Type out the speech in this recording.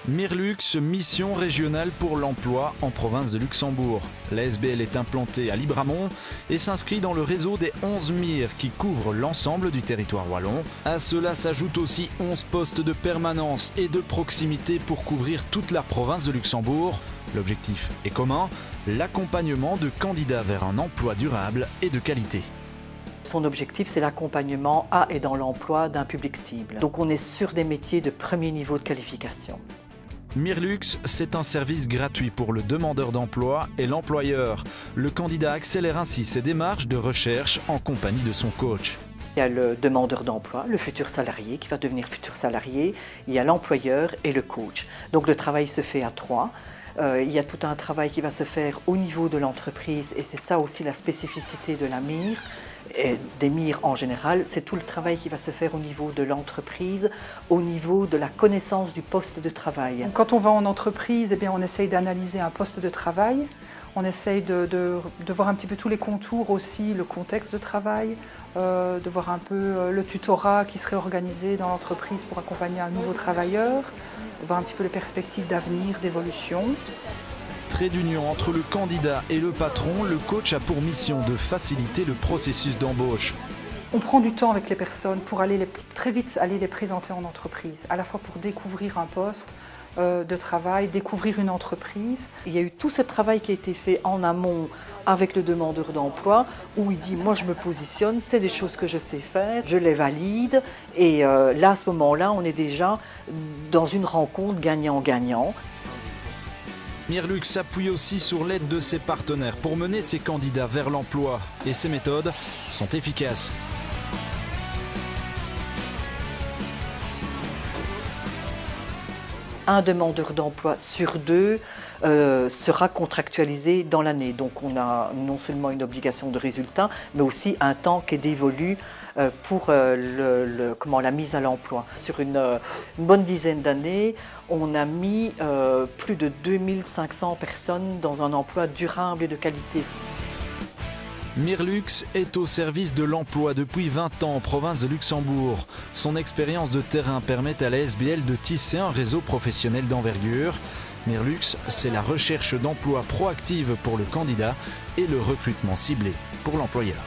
Mirlux, mission régionale pour l'emploi en province de Luxembourg. La SBL est implantée à Libramont et s'inscrit dans le réseau des 11 MIR qui couvrent l'ensemble du territoire wallon. À cela s'ajoutent aussi 11 postes de permanence et de proximité pour couvrir toute la province de Luxembourg. L'objectif est commun, l'accompagnement de candidats vers un emploi durable et de qualité. Son objectif, c'est l'accompagnement à et dans l'emploi d'un public cible. Donc on est sur des métiers de premier niveau de qualification. Mirlux, c'est un service gratuit pour le demandeur d'emploi et l'employeur. Le candidat accélère ainsi ses démarches de recherche en compagnie de son coach. Il y a le demandeur d'emploi, le futur salarié qui va devenir futur salarié, il y a l'employeur et le coach. Donc le travail se fait à trois. Il y a tout un travail qui va se faire au niveau de l'entreprise et c'est ça aussi la spécificité de la MIR. Et des MIR en général, c'est tout le travail qui va se faire au niveau de l'entreprise, au niveau de la connaissance du poste de travail. Quand on va en entreprise, on essaye d'analyser un poste de travail, on essaye de voir un petit peu tous les contours aussi, le contexte de travail, de voir un peu le tutorat qui serait organisé dans l'entreprise pour accompagner un nouveau travailleur, de voir un petit peu les perspectives d'avenir, d'évolution. Trait d'union entre le candidat et le patron, le coach a pour mission de faciliter le processus d'embauche. On prend du temps avec les personnes pour très vite aller les présenter en entreprise, à la fois pour découvrir un poste de travail, découvrir une entreprise. Il y a eu tout ce travail qui a été fait en amont avec le demandeur d'emploi où il dit « moi je me positionne, c'est des choses que je sais faire, je les valide » et là à ce moment-là on est déjà dans une rencontre gagnant-gagnant. Mirlux s'appuie aussi sur l'aide de ses partenaires pour mener ses candidats vers l'emploi et ses méthodes sont efficaces. Un demandeur d'emploi sur deux sera contractualisé dans l'année. Donc on a non seulement une obligation de résultat, mais aussi un temps qui est dévolu pour la mise à l'emploi. Sur une bonne dizaine d'années, on a mis plus de 2500 personnes dans un emploi durable et de qualité. Mirlux est au service de l'emploi depuis 20 ans en province de Luxembourg. Son expérience de terrain permet à la SBL de tisser un réseau professionnel d'envergure. Mirlux, c'est la recherche d'emploi proactive pour le candidat et le recrutement ciblé pour l'employeur.